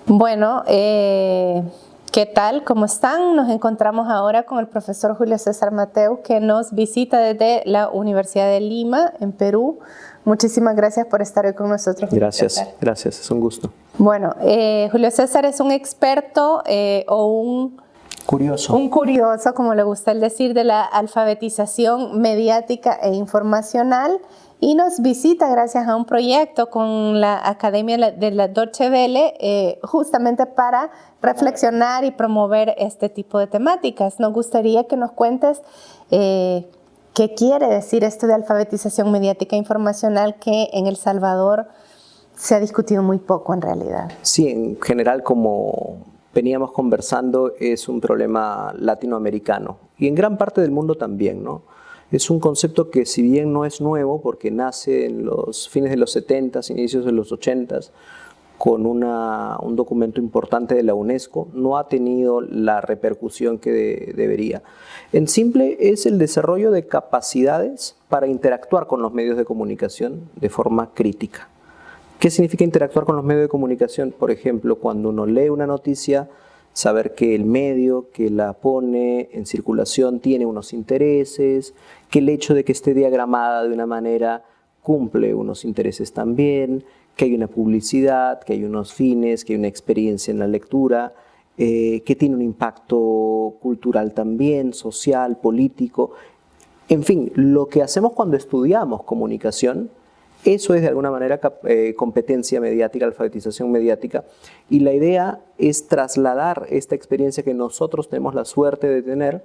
Bueno, ¿qué tal? ¿Cómo están? Nos encontramos ahora con el profesor Julio César Mateu, que nos visita desde la Universidad de Lima, en Perú. Muchísimas gracias por estar hoy con nosotros. Gracias, es un gusto. Bueno, Julio César es un experto o un curioso, como le gusta decir, de la alfabetización mediática e informacional, y nos visita gracias a un proyecto con la Academia de la Deutsche Welle, justamente para reflexionar y promover este tipo de temáticas. Nos gustaría que nos cuentes qué quiere decir esto de alfabetización mediática e informacional, que en El Salvador se ha discutido muy poco en realidad. Sí, en general, como veníamos conversando, es un problema latinoamericano y en gran parte del mundo también, ¿no? Es un concepto que, si bien no es nuevo, porque nace en los fines de los 70s, inicios de los 80s, con un documento importante de la UNESCO, no ha tenido la repercusión que debería. En simple, es el desarrollo de capacidades para interactuar con los medios de comunicación de forma crítica. ¿Qué significa interactuar con los medios de comunicación? Por ejemplo, cuando uno lee una noticia, saber que el medio que la pone en circulación tiene unos intereses, que el hecho de que esté diagramada de una manera cumple unos intereses también, que hay una publicidad, que hay unos fines, que hay una experiencia en la lectura, que tiene un impacto cultural también, social, político. En fin, lo que hacemos cuando estudiamos comunicación, eso es de alguna manera competencia mediática, alfabetización mediática, y la idea es trasladar esta experiencia que nosotros tenemos la suerte de tener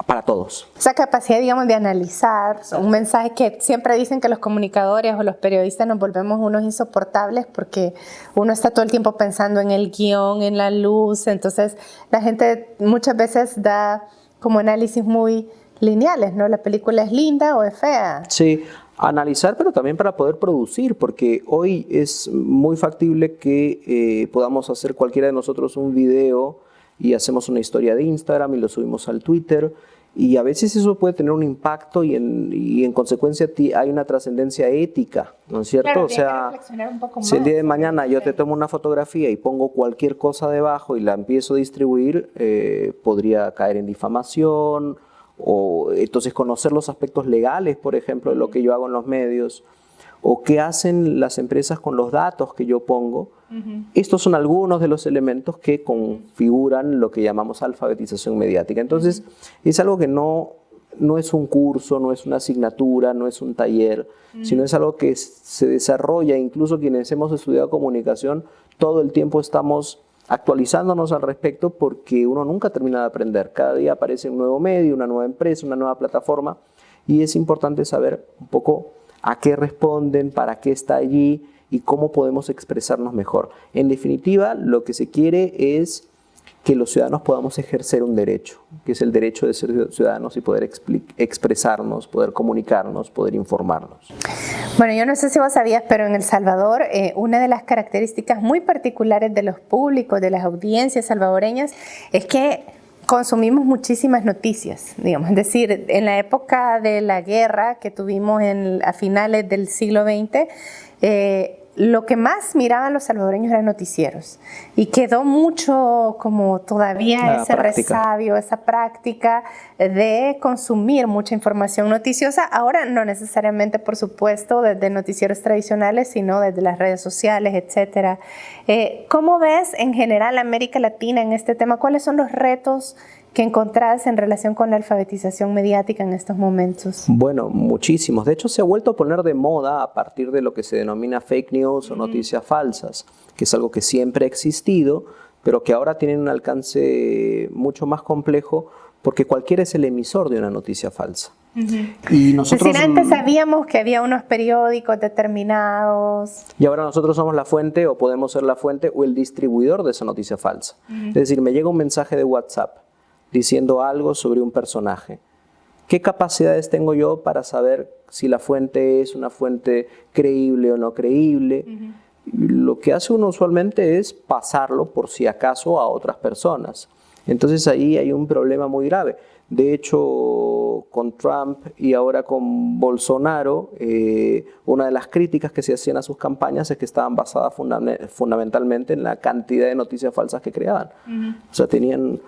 para todos. Esa capacidad, digamos, de analizar un mensaje, que siempre dicen que los comunicadores o los periodistas nos volvemos unos insoportables porque uno está todo el tiempo pensando en el guión, en la luz, entonces la gente muchas veces da como análisis muy lineales, ¿no? La película es linda o es fea. Sí. Analizar, pero también para poder producir, porque hoy es muy factible que podamos hacer cualquiera de nosotros un video y hacemos una historia de Instagram y lo subimos al Twitter, y a veces eso puede tener un impacto y en consecuencia hay una trascendencia ética, ¿no es cierto? Claro, o sea, un poco si el día de mañana yo sí. te tomo una fotografía y pongo cualquier cosa debajo y la empiezo a distribuir, podría caer en difamación. O entonces conocer los aspectos legales, por ejemplo, de lo que yo hago en los medios, o qué hacen las empresas con los datos que yo pongo. Estos son algunos de los elementos que configuran lo que llamamos alfabetización mediática. Entonces, es algo que no es un curso, no es una asignatura, no es un taller, sino es algo que se desarrolla. Incluso quienes hemos estudiado comunicación, todo el tiempo estamos actualizándonos al respecto, porque uno nunca termina de aprender. Cada día aparece un nuevo medio, una nueva empresa, una nueva plataforma, y es importante saber un poco a qué responden, para qué está allí y cómo podemos expresarnos mejor. En definitiva, lo que se quiere es que los ciudadanos podamos ejercer un derecho, que es el derecho de ser ciudadanos y poder expresarnos, poder comunicarnos, poder informarnos. Bueno, yo no sé si vos sabías, pero en El Salvador una de las características muy particulares de los públicos, de las audiencias salvadoreñas, es que consumimos muchísimas noticias, digamos. Es decir, en la época de la guerra que tuvimos a finales del siglo XX, lo que más miraban los salvadoreños eran noticieros, y quedó mucho como todavía ese resabio, esa práctica de consumir mucha información noticiosa. Ahora no necesariamente, por supuesto, desde noticieros tradicionales, sino desde las redes sociales, etcétera. ¿Cómo ves en general América Latina en este tema? ¿Cuáles son los retos que encontrás en relación con la alfabetización mediática en estos momentos? Bueno, muchísimos. De hecho, se ha vuelto a poner de moda a partir de lo que se denomina fake news o noticias falsas, que es algo que siempre ha existido, pero que ahora tiene un alcance mucho más complejo, porque cualquiera es el emisor de una noticia falsa. Y nosotros, es decir, antes sabíamos que había unos periódicos determinados. Y ahora nosotros somos la fuente, o podemos ser la fuente o el distribuidor de esa noticia falsa. Es decir, me llega un mensaje de WhatsApp diciendo algo sobre un personaje. ¿Qué capacidades tengo yo para saber si la fuente es una fuente creíble o no creíble? Lo que hace uno usualmente es pasarlo, por si acaso, a otras personas. Entonces ahí hay un problema muy grave. De hecho, con Trump y ahora con Bolsonaro, una de las críticas que se hacían a sus campañas es que estaban basadas fundamentalmente en la cantidad de noticias falsas que creaban. O sea, tenían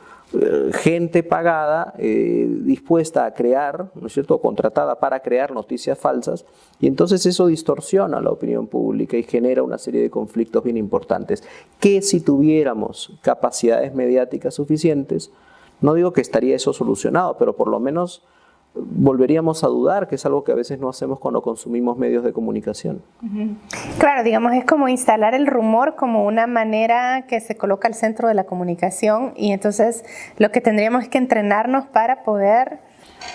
gente pagada, dispuesta a crear, ¿no es cierto?, contratada para crear noticias falsas, y entonces eso distorsiona la opinión pública y genera una serie de conflictos bien importantes, que si tuviéramos capacidades mediáticas suficientes, no digo que estaría eso solucionado, pero por lo menos volveríamos a dudar, que es algo que a veces no hacemos cuando consumimos medios de comunicación. Claro, digamos, es como instalar el rumor como una manera que se coloca al centro de la comunicación, y entonces lo que tendríamos es que entrenarnos para poder...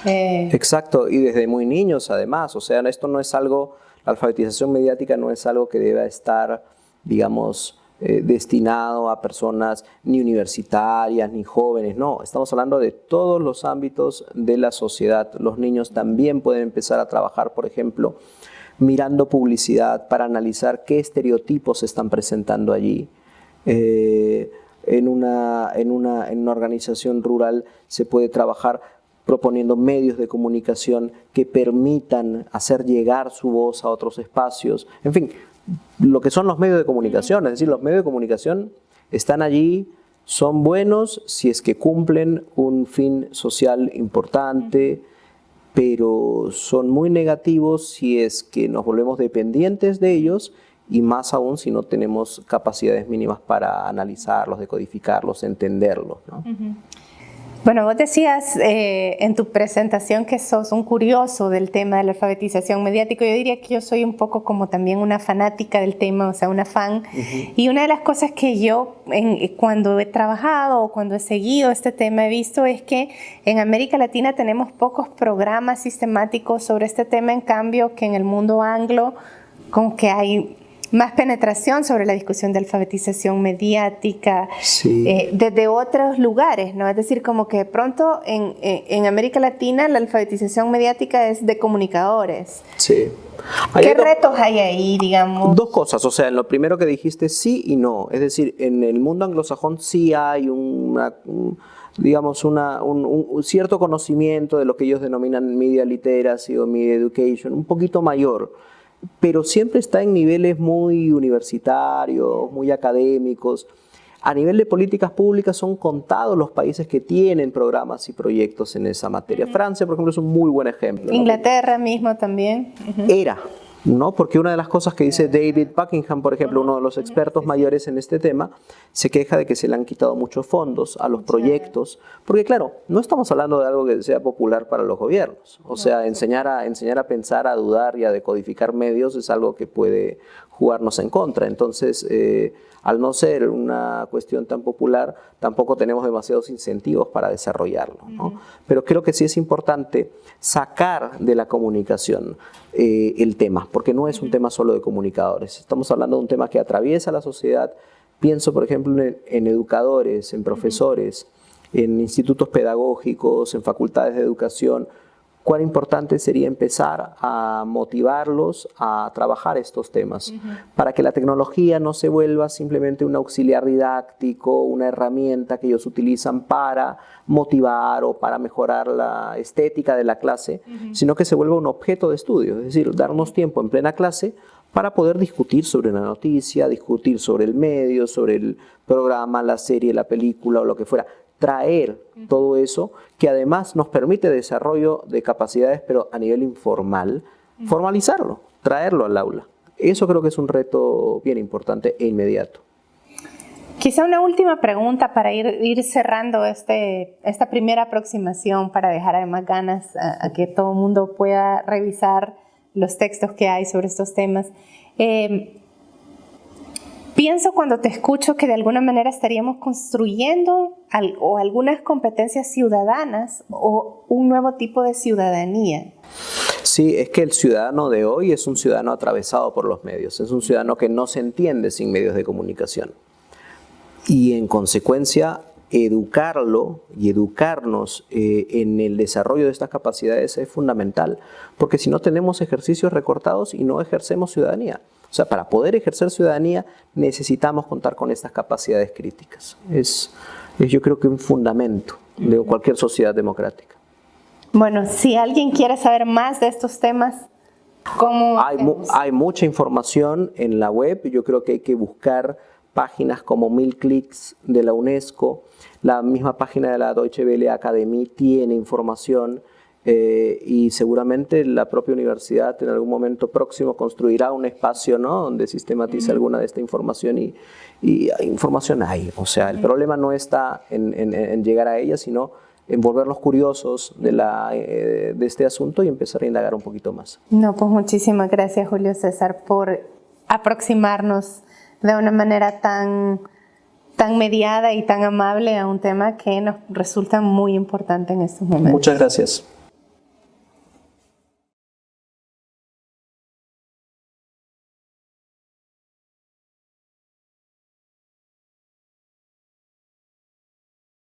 Exacto, y desde muy niños además, o sea, esto no es algo, la alfabetización mediática no es algo que deba estar, digamos, destinado a personas ni universitarias ni jóvenes, no, estamos hablando de todos los ámbitos de la sociedad. Los niños también pueden empezar a trabajar, por ejemplo, mirando publicidad para analizar qué estereotipos se están presentando allí. En una organización rural se puede trabajar proponiendo medios de comunicación que permitan hacer llegar su voz a otros espacios. En fin, lo que son los medios de comunicación, es decir, los medios de comunicación están allí, son buenos si es que cumplen un fin social importante, pero son muy negativos si es que nos volvemos dependientes de ellos, y más aún si no tenemos capacidades mínimas para analizarlos, decodificarlos, entenderlos, ¿no? Bueno, vos decías en tu presentación que sos un curioso del tema de la alfabetización mediática. Yo diría que yo soy un poco como también una fanática del tema, o sea, una fan. Y una de las cosas que yo cuando he trabajado o cuando he seguido este tema he visto es que en América Latina tenemos pocos programas sistemáticos sobre este tema, en cambio que en el mundo anglo como que hay más penetración sobre la discusión de alfabetización mediática, sí, desde otros lugares, ¿no? Es decir, como que de pronto en América Latina la alfabetización mediática es de comunicadores. Sí. ¿Qué retos hay ahí, digamos? Dos cosas, o sea, en lo primero que dijiste, sí y no. Es decir, en el mundo anglosajón sí hay un cierto conocimiento de lo que ellos denominan media literacy o media education, un poquito mayor, pero siempre está en niveles muy universitarios, muy académicos. A nivel de políticas públicas son contados los países que tienen programas y proyectos en esa materia. Francia, por ejemplo, es un muy buen ejemplo. Inglaterra mismo también. Era, ¿no? Porque una de las cosas que dice David Buckingham, por ejemplo, uno de los expertos mayores en este tema, se queja de que se le han quitado muchos fondos a los proyectos, porque claro, no estamos hablando de algo que sea popular para los gobiernos. O sea, enseñar a pensar, a dudar y a decodificar medios es algo que puede jugarnos en contra. Entonces, al no ser una cuestión tan popular, tampoco tenemos demasiados incentivos para desarrollarlo, ¿no? Pero creo que sí es importante sacar de la comunicación el tema, porque no es un tema solo de comunicadores. Estamos hablando de un tema que atraviesa la sociedad. Pienso, por ejemplo, en educadores, en profesores, en institutos pedagógicos, en facultades de educación. Cuán importante sería empezar a motivarlos a trabajar estos temas, para que la tecnología no se vuelva simplemente un auxiliar didáctico, una herramienta que ellos utilizan para motivar o para mejorar la estética de la clase, sino que se vuelva un objeto de estudio, es decir, darnos tiempo en plena clase para poder discutir sobre una noticia, discutir sobre el medio, sobre el programa, la serie, la película o lo que fuera. Traer todo eso que además nos permite desarrollo de capacidades, pero a nivel informal, formalizarlo, traerlo al aula. Eso creo que es un reto bien importante e inmediato. Quizá una última pregunta para ir cerrando esta primera aproximación, para dejar además ganas a que todo el mundo pueda revisar los textos que hay sobre estos temas. Pienso cuando te escucho que de alguna manera estaríamos construyendo algunas competencias ciudadanas o un nuevo tipo de ciudadanía. Sí, es que el ciudadano de hoy es un ciudadano atravesado por los medios, es un ciudadano que no se entiende sin medios de comunicación. Y en consecuencia, educarlo y educarnos en el desarrollo de estas capacidades es fundamental, porque si no tenemos ejercicios recortados y no ejercemos ciudadanía. O sea, para poder ejercer ciudadanía necesitamos contar con estas capacidades críticas. Es es yo creo que un fundamento de cualquier sociedad democrática. Bueno, si alguien quiere saber más de estos temas, ¿cómo hacemos? Hay mucha información en la web. Yo creo que hay que buscar páginas como 1000 Clics de la UNESCO. La misma página de la Deutsche Welle Academy tiene información y seguramente la propia universidad en algún momento próximo construirá un espacio, ¿no?, donde sistematice alguna de esta información y información hay. O sea, el problema no está en llegar a ella, sino en volvernos curiosos de este asunto y empezar a indagar un poquito más. No, pues muchísimas gracias, Julio César, por aproximarnos de una manera tan mediada y tan amable a un tema que nos resulta muy importante en estos momentos. Muchas gracias.